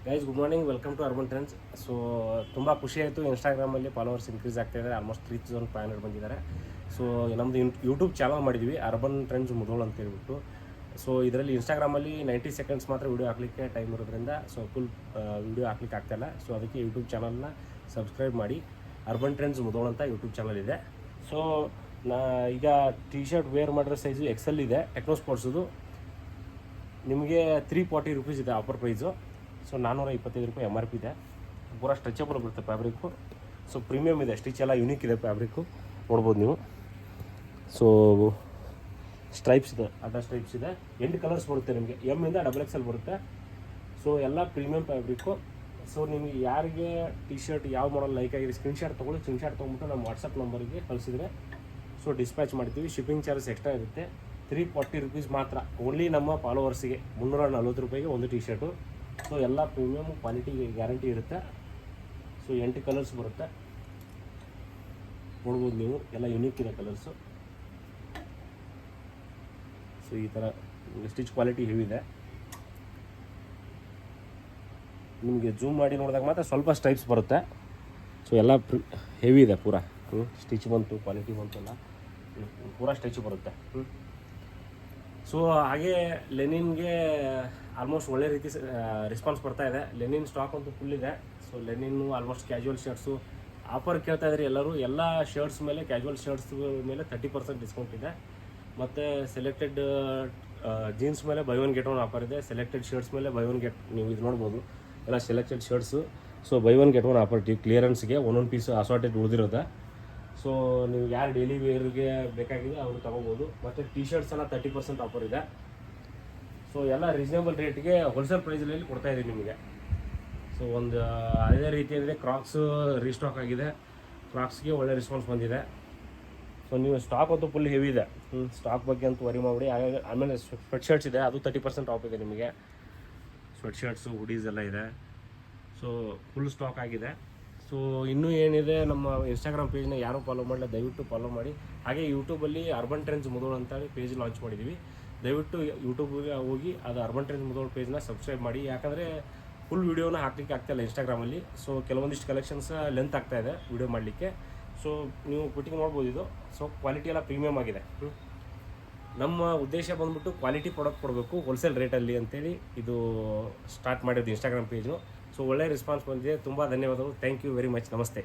Guys good morning, welcome to urban trends. So ತುಂಬ ಖುಷಿ ಆಯಿತು, ಇನ್ಸ್ಟಾಗ್ರಾಮಲ್ಲಿ ಫಾಲೋವರ್ಸ್ ಇನ್ಕ್ರೀಸ್ ಆಗ್ತಾ ಇದ್ದಾರೆ. ಆಲ್ಮೋಸ್ಟ್ 3500 ಬಂದಿದ್ದಾರೆ. ಸೊ ನಮ್ಮದು ಯೂಟ್ಯೂಬ್ ಚಾನಲ್ ಮಾಡಿದ್ವಿ ಅರ್ಬನ್ ಟ್ರೆಂಡ್ಸ್ ಮುಧೋಳ್ ಅಂತ ಹೇಳ್ಬಿಟ್ಟು. ಸೊ ಇದರಲ್ಲಿ ಇನ್ಸ್ಟಾಗ್ರಾಮಲ್ಲಿ 90 ಸೆಕೆಂಡ್ಸ್ ಮಾತ್ರ ವೀಡಿಯೋ ಹಾಕಲಿಕ್ಕೆ ಟೈಮ್ ಇರೋದ್ರಿಂದ ಸೊ ಫುಲ್ ವೀಡಿಯೋ ಹಾಕ್ಲಿಕ್ಕೆ ಆಗ್ತಾಯಿಲ್ಲ. ಸೊ ಅದಕ್ಕೆ ಯೂಟ್ಯೂಬ್ ಚಾನಲ್ನ ಸಬ್ಸ್ಕ್ರೈಬ್ ಮಾಡಿ. ಅರ್ಬನ್ ಟ್ರೆಂಡ್ಸ್ ಮುಧೋಳ್ ಅಂತ ಯೂಟ್ಯೂಬ್ ಚಾನಲ್ ಇದೆ. ಸೊ ಈಗ ಟಿ ಶರ್ಟ್ ವೇರ್ ಮಾಡಿರೋ ಸೈಜು XL ಇದೆ, ಟೆಕ್ನೋ ಸ್ಪೋರ್ಟ್ಸದು. ನಿಮಗೆ 340 ರೂಪೀಸ್ ಇದೆ ಆಫರ್ ಪ್ರೈಸು. ಸೊ 425 ರೂಪಾಯಿ MRP ಇದೆ. ಪೂರಾ ಸ್ಟ್ರೆಚಬಲ್ ಬರುತ್ತೆ ಫ್ಯಾಬ್ರಿಕ್ಕು. ಸೊ ಪ್ರೀಮಿಯಮ್ ಇದೆ, ಸ್ಟಿಚ್ ಎಲ್ಲ ಯುನೀಕ್ ಇದೆ ಫ್ಯಾಬ್ರಿಕ್ಕು, ನೋಡ್ಬೋದು ನೀವು. ಸೊ ಸ್ಟ್ರೈಪ್ಸ್ ಇದೆ, ಅಡ್ಡ ಸ್ಟ್ರೈಪ್ಸ್ ಇದೆ. 8 ಕಲರ್ಸ್ ಬರುತ್ತೆ ನಿಮಗೆ, M ಇಂದ XXL ಬರುತ್ತೆ. ಸೊ ಎಲ್ಲ ಪ್ರೀಮಿಯಮ್ ಫ್ಯಾಬ್ರಿಕ್ಕು. ಸೊ ನಿಮಗೆ ಯಾರಿಗೆ ಟಿ ಶರ್ಟ್ ಯಾವ ಮಾಡಲ್ ಲೈಕ್ ಆಗಿದೆ ಸ್ಕ್ರೀನ್ಶಾಟ್ ತೊಗೊಳ್ಳಿ. ಸ್ಕ್ರೀನ್ಶಾಟ್ ತೊಗೊಂಬಿಟ್ಟು ನಮ್ಮ ವಾಟ್ಸಪ್ ನಂಬರಿಗೆ ಕಳಿಸಿದರೆ ಸೊ ಡಿಸ್ಪ್ಯಾಚ್ ಮಾಡ್ತೀವಿ. ಶಿಪ್ಪಿಂಗ್ ಚಾರ್ಜಸ್ ಎಕ್ಸ್ಟ್ರಾ ಇರುತ್ತೆ. 340 ರೂಪೀಸ್ ಮಾತ್ರ, ಓನ್ಲಿ ನಮ್ಮ ಫಾಲೋವರ್ಸಿಗೆ. 340 ರೂಪಾಯಿಗೆ ಒಂದು ಟಿ ಶರ್ಟು. ಸೊ ಎಲ್ಲ ಪ್ರೀಮಿಯಮ್ ಕ್ವಾಲಿಟಿ ಗ್ಯಾರಂಟಿ ಇರುತ್ತೆ. ಸೊ 8 ಕಲರ್ಸ್ ಬರುತ್ತೆ, ನೋಡ್ಬೋದು ನೀವು. ಎಲ್ಲ ಯುನೀಕ್ ಇದೆ ಕಲರ್ಸು. ಸೊ ಈ ಥರ ಸ್ಟಿಚ್ ಕ್ವಾಲಿಟಿ ಹೆವಿ ಇದೆ. ನಿಮಗೆ ಜೂಮ್ ಮಾಡಿ ನೋಡಿದಾಗ ಮಾತ್ರ ಸ್ವಲ್ಪ ಸ್ಟ್ರೈಪ್ಸ್ ಬರುತ್ತೆ. ಸೊ ಎಲ್ಲ ಹೆವಿ ಇದೆ ಪೂರಾ. ಸ್ಟಿಚ್ ಬಂತು, ಕ್ವಾಲಿಟಿ ಬಂತು, ಎಲ್ಲ ಪೂರಾ ಸ್ಟಿಚ್ ಬರುತ್ತೆ. ಸೊ ಹಾಗೆ ಲೆನಿನ್ಗೆ ಆಲ್ಮೋಸ್ಟ್ ಒಳ್ಳೆ ರೀತಿ ರೆಸ್ಪಾನ್ಸ್ ಬರ್ತಾ ಇದೆ. ಲೆನಿನ್ ಸ್ಟಾಕ್ ಅಂತೂ ಫುಲ್ ಇದೆ. So linen almost casual shirts offer ಕೇಳ್ತಾ ಇದ್ದಾರೆ ಎಲ್ಲರೂ. ಎಲ್ಲ ಶರ್ಟ್ಸ್ ಮೇಲೆ, ಕ್ಯಾಶುವಲ್ ಶರ್ಟ್ಸ್ ಮೇಲೆ 30% ಡಿಸ್ಕೌಂಟ್ ಇದೆ. ಮತ್ತು ಸೆಲೆಕ್ಟೆಡ್ ಜೀನ್ಸ್ ಮೇಲೆ buy one get one offer ಇದೆ. ಸೆಲೆಕ್ಟೆಡ್ ಶರ್ಟ್ಸ್ ಮೇಲೆ ಬೈ ಒನ್ ಗೆಟ್, ನೀವು ಇದು ನೋಡ್ಬೋದು, ಎಲ್ಲ selected shirts. So buy one get one offer ಕ್ಲಿಯರೆನ್ಸ್ಗೆ ಒಂದೊಂದು ಪೀಸ್ ಅಸಾರ್ಟೆಡ್ ಉಳಿದಿರುತ್ತೆ. ಸೊ ನೀವು ಯಾರು ಡೈಲಿ ವೇರ್ಗೆ ಬೇಕಾಗಿದೆ ಅವರು ತೊಗೋಬೋದು. ಮತ್ತು ಟಿ ಶರ್ಟ್ಸ್ ಎಲ್ಲ 30% ಆಫರ್ ಇದೆ. ಸೊ ಎಲ್ಲ ರೀಸನೇಬಲ್ ರೇಟ್ಗೆ ಹೋಲ್ಸೇಲ್ ಪ್ರೈಸಲ್ಲಿ ಕೊಡ್ತಾಯಿದ್ದೀವಿ ನಿಮಗೆ. ಸೊ ಒಂದು ಅದೇ ರೀತಿಯಲ್ಲಿ ಕ್ರಾಕ್ಸ್ ರೀಸ್ಟಾಕ್ ಆಗಿದೆ. ಕ್ರಾಕ್ಸ್ಗೆ ಒಳ್ಳೆ ರೆಸ್ಪಾನ್ಸ್ ಬಂದಿದೆ. ಸೊ ನೀವು ಸ್ಟಾಕ್ ಅಂತೂ ಫುಲ್ ಹೆವಿ ಇದೆ. ಸ್ಟಾಕ್ ಬಗ್ಗೆ ಅಂತೂ ವರಿ ಮಾಡಿ. ಆಮೇಲೆ ಸ್ವೆಟ್ ಶರ್ಟ್ಸ್ ಇದೆ, ಅದು 30% ಆಫ್ ಇದೆ ನಿಮಗೆ. ಸ್ವೆಟ್ ಶರ್ಟ್ಸು, ಹುಡೀಸ್ ಎಲ್ಲ ಇದೆ. ಸೊ ಫುಲ್ ಸ್ಟಾಕ್ ಆಗಿದೆ. ಸೊ ಇನ್ನೂ ಏನಿದೆ, ನಮ್ಮ ಇನ್ಸ್ಟಾಗ್ರಾಮ್ ಪೇಜ್ನ ಯಾರೂ ಫಾಲೋ ಮಾಡಲ್ಲ, ದಯವಿಟ್ಟು ಫಾಲೋ ಮಾಡಿ. ಹಾಗೆ ಯೂಟ್ಯೂಬಲ್ಲಿ ಅರ್ಬನ್ ಟ್ರೆಂಡ್ಸ್ ಮುಧೋಳ್ ಅಂತೇಳಿ ಪೇಜ್ ಲಾಂಚ್ ಮಾಡಿದ್ದೀವಿ. ದಯವಿಟ್ಟು ಯೂಟ್ಯೂಬ್ಗೆ ಹೋಗಿ ಅದು ಅರ್ಬನ್ ಟ್ರೆಂಡ್ಸ್ ಮುಧೋಳ್ ಪೇಜ್ನ ಸಬ್ಸ್ಕ್ರೈಬ್ ಮಾಡಿ. ಯಾಕಂದರೆ ಫುಲ್ ವೀಡಿಯೋನ ಹಾಕಲಿಕ್ಕೆ ಆಗ್ತಾಯಿಲ್ಲ ಇನ್ಸ್ಟಾಗ್ರಾಮಲ್ಲಿ. ಸೊ ಕೆಲವೊಂದಿಷ್ಟು ಕಲೆಕ್ಷನ್ಸ್ ಲೆಂತ್ ಆಗ್ತಾಯಿದೆ ವೀಡಿಯೋ ಮಾಡಲಿಕ್ಕೆ. ಸೊ ನೀವು ಫಿಟ್ಟಿಂಗ್ ನೋಡ್ಬೋದು ಇದು. ಸೊ ಕ್ವಾಲಿಟಿ ಎಲ್ಲ ಪ್ರೀಮಿಯಮ್ ಆಗಿದೆ. ನಮ್ಮ ಉದ್ದೇಶ ಬಂದ್ಬಿಟ್ಟು ಕ್ವಾಲಿಟಿ ಪ್ರಾಡಕ್ಟ್ ಕೊಡಬೇಕು ಹೋಲ್ಸೇಲ್ ರೇಟಲ್ಲಿ ಅಂತೇಳಿ ಇದು ಸ್ಟಾರ್ಟ್ ಮಾಡಿದ್ದು ಇನ್ಸ್ಟಾಗ್ರಾಮ್ ಪೇಜು. ಸೊ ಒಳ್ಳೆ ರೆಸ್ಪಾನ್ಸ್ ಬಂದಿದೆ. ತುಂಬ ಧನ್ಯವಾದಗಳು. Thank you very much. ನಮಸ್ತೆ.